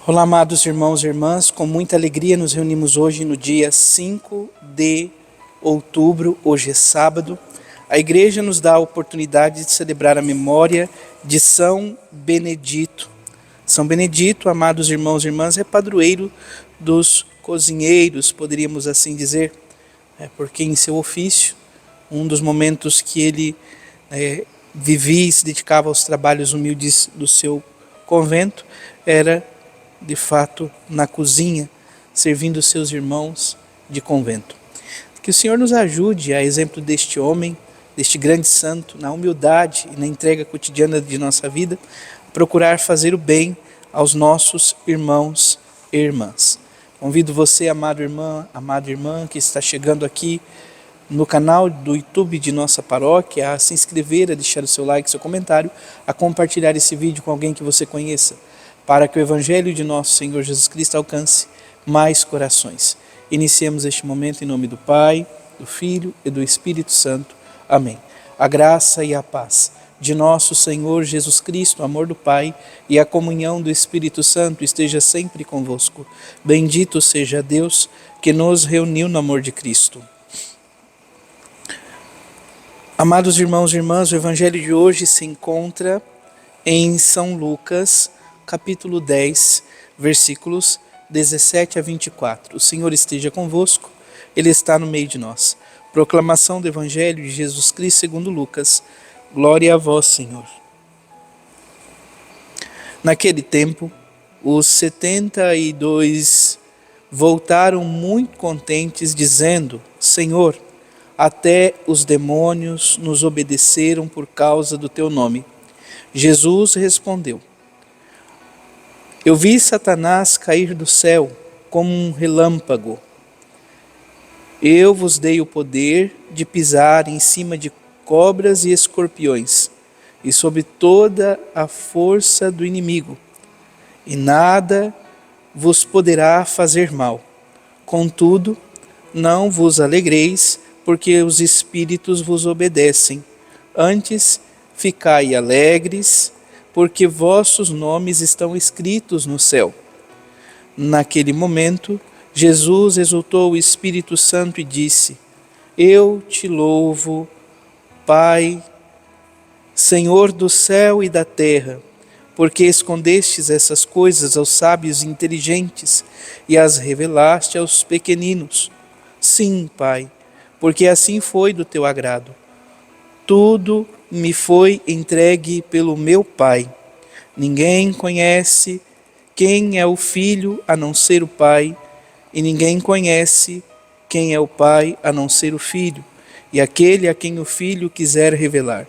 Olá, amados irmãos e irmãs, com muita alegria nos reunimos hoje no dia 5 de outubro, hoje é sábado. A igreja nos dá a oportunidade de celebrar a memória de São Benedito. São Benedito, amados irmãos e irmãs, é padroeiro dos cozinheiros, poderíamos assim dizer, porque em seu ofício, um dos momentos que ele vivia e se dedicava aos trabalhos humildes do seu convento, era de fato na cozinha, servindo seus irmãos de convento. Que o Senhor nos ajude, a exemplo deste homem, deste grande santo, na humildade e na entrega cotidiana de nossa vida, a procurar fazer o bem aos nossos irmãos e irmãs. Convido você, amado irmão, amada irmã, que está chegando aqui no canal do YouTube de nossa paróquia, a se inscrever, a deixar o seu like, seu comentário, a compartilhar esse vídeo com alguém que você conheça, para que o Evangelho de nosso Senhor Jesus Cristo alcance mais corações. Iniciemos este momento em nome do Pai, do Filho e do Espírito Santo. Amém. A graça e a paz de nosso Senhor Jesus Cristo, o amor do Pai e a comunhão do Espírito Santo esteja sempre convosco. Bendito seja Deus que nos reuniu no amor de Cristo. Amados irmãos e irmãs, o Evangelho de hoje se encontra em São Lucas, capítulo 10, versículos 17 a 24. O Senhor esteja convosco, Ele está no meio de nós. Proclamação do Evangelho de Jesus Cristo segundo Lucas. Glória a vós, Senhor. Naquele tempo, os 72 voltaram muito contentes, dizendo: Senhor, até os demônios nos obedeceram por causa do teu nome. Jesus respondeu: Eu vi Satanás cair do céu como um relâmpago. Eu vos dei o poder de pisar em cima de cobras e escorpiões, e sobre toda a força do inimigo, e nada vos poderá fazer mal. Contudo, não vos alegreis, porque os espíritos vos obedecem. Antes, ficai alegres, porque vossos nomes estão escritos no céu. Naquele momento, Jesus exultou o Espírito Santo e disse: Eu te louvo, Pai, Senhor do céu e da terra, porque escondestes essas coisas aos sábios e inteligentes e as revelaste aos pequeninos. Sim, Pai, porque assim foi do teu agrado. Tudo me foi entregue pelo meu Pai. Ninguém conhece quem é o Filho a não ser o Pai, e ninguém conhece quem é o Pai a não ser o Filho, e aquele a quem o Filho quiser revelar.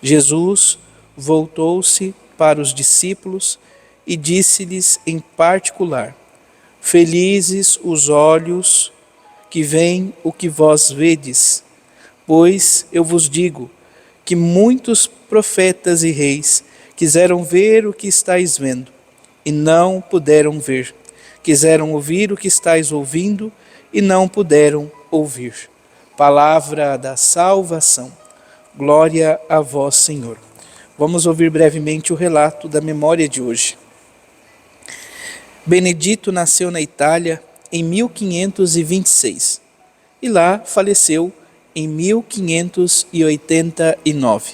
Jesus voltou-se para os discípulos e disse-lhes em particular: Felizes os olhos que veem o que vós vedes, pois eu vos digo que muitos profetas e reis quiseram ver o que estáis vendo, e não puderam ver. Quiseram ouvir o que estáis ouvindo, e não puderam ouvir. Palavra da salvação. Glória a vós, Senhor. Vamos ouvir brevemente o relato da memória de hoje. Benedito nasceu na Itália em 1526 e lá faleceu em 1589.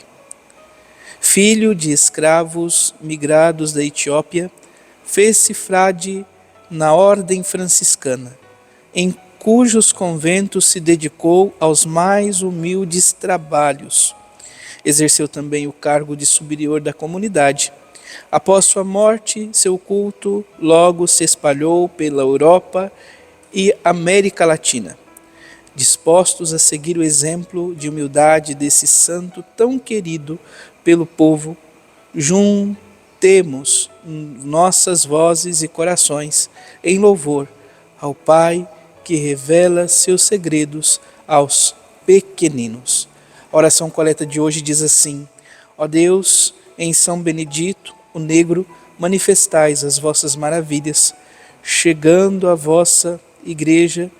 Filho de escravos migrados da Etiópia, fez-se frade na ordem franciscana, em cujos conventos se dedicou aos mais humildes trabalhos. Exerceu também o cargo de superior da comunidade. Após sua morte, seu culto logo se espalhou pela Europa e América Latina. Dispostos a seguir o exemplo de humildade desse santo tão querido pelo povo, juntemos nossas vozes e corações em louvor ao Pai que revela seus segredos aos pequeninos. A oração coleta de hoje diz assim: Ó Deus, em São Benedito, o negro, manifestais as vossas maravilhas, chamando a vossa igreja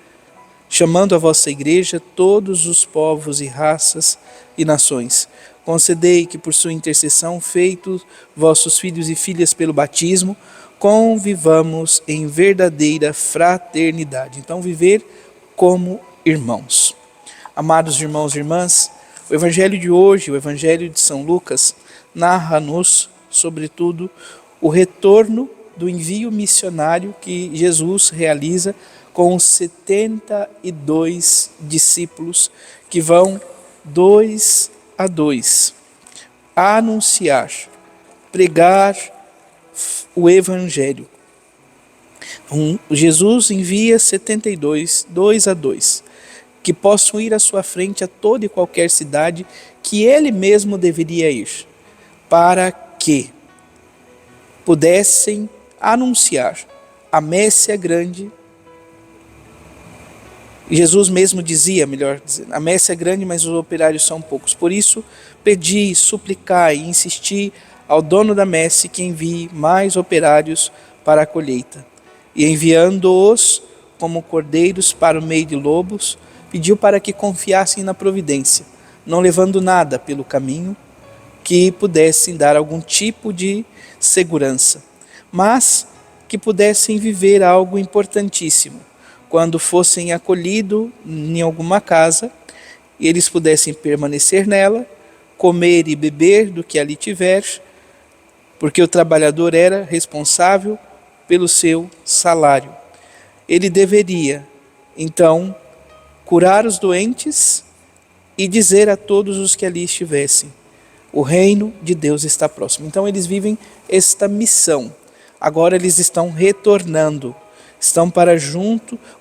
todos os povos e raças e nações. Concedei que por sua intercessão, feitos vossos filhos e filhas pelo batismo, convivamos em verdadeira fraternidade. Então, viver como irmãos. Amados irmãos e irmãs, o Evangelho de hoje, o Evangelho de São Lucas, narra-nos, sobretudo, o retorno do envio missionário que Jesus realiza com os 72 discípulos que vão 2 a 2 anunciar, pregar o Evangelho. Jesus envia 72, 2 a 2, que possam ir à sua frente a toda e qualquer cidade que ele mesmo deveria ir, para que pudessem anunciar a messe é grande. Jesus mesmo dizia, melhor dizendo, a messe é grande, mas os operários são poucos. Por isso, pedi, suplicai e insisti ao dono da messe que envie mais operários para a colheita. E enviando-os como cordeiros para o meio de lobos, pediu para que confiassem na providência, não levando nada pelo caminho que pudessem dar algum tipo de segurança, mas que pudessem viver algo importantíssimo. Quando fossem acolhidos em alguma casa, eles pudessem permanecer nela, comer e beber do que ali tiver, porque o trabalhador era responsável pelo seu salário. Ele deveria, então, curar os doentes e dizer a todos os que ali estivessem: o reino de Deus está próximo. Então eles vivem esta missão. Agora eles estão retornando,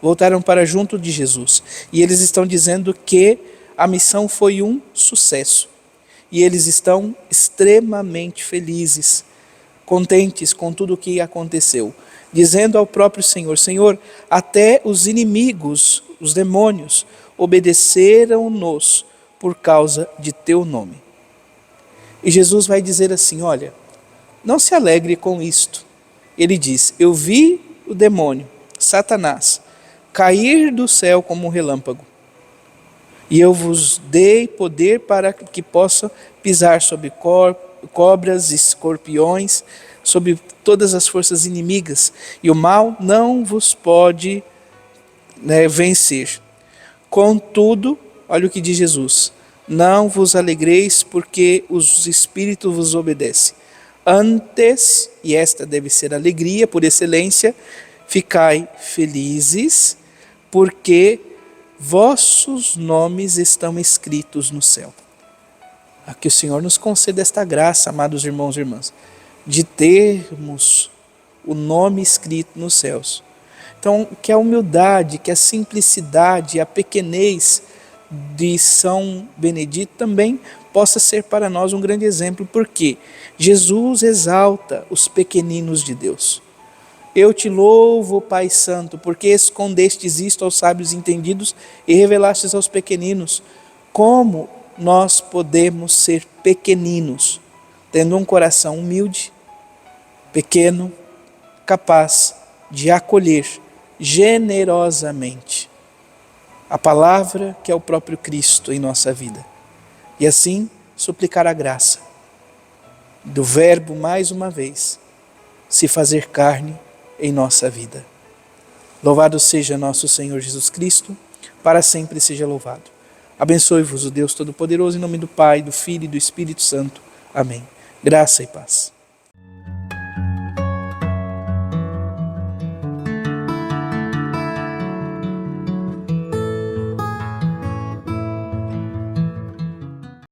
voltaram para junto de Jesus. E eles estão dizendo que a missão foi um sucesso. E eles estão extremamente felizes, contentes com tudo o que aconteceu, dizendo ao próprio Senhor: Senhor, até os inimigos, os demônios, obedeceram-nos por causa de teu nome. E Jesus vai dizer assim: olha, não se alegre com isto. Ele diz: eu vi o demônio, Satanás, cair do céu como um relâmpago. E eu vos dei poder para que possam pisar sobre cobras, escorpiões, sobre todas as forças inimigas. E o mal não vos pode vencer. Contudo, olha o que diz Jesus: não vos alegreis porque os espíritos vos obedecem. Antes, e esta deve ser a alegria por excelência, ficai felizes, porque vossos nomes estão escritos no céu. Que o Senhor nos conceda esta graça, amados irmãos e irmãs, de termos o nome escrito nos céus. Então, que a humildade, que a simplicidade, a pequenez de São Benedito também possa ser para nós um grande exemplo, porque Jesus exalta os pequeninos de Deus. Eu te louvo, Pai Santo, porque escondestes isto aos sábios entendidos e revelastes aos pequeninos. Como nós podemos ser pequeninos, tendo um coração humilde, pequeno, capaz de acolher generosamente a palavra que é o próprio Cristo em nossa vida. E assim suplicar a graça do Verbo, mais uma vez, se fazer carne em nossa vida. Louvado seja nosso Senhor Jesus Cristo, para sempre seja louvado. Abençoe-vos o Deus Todo-Poderoso, em nome do Pai, do Filho e do Espírito Santo. Amém. Graça e paz.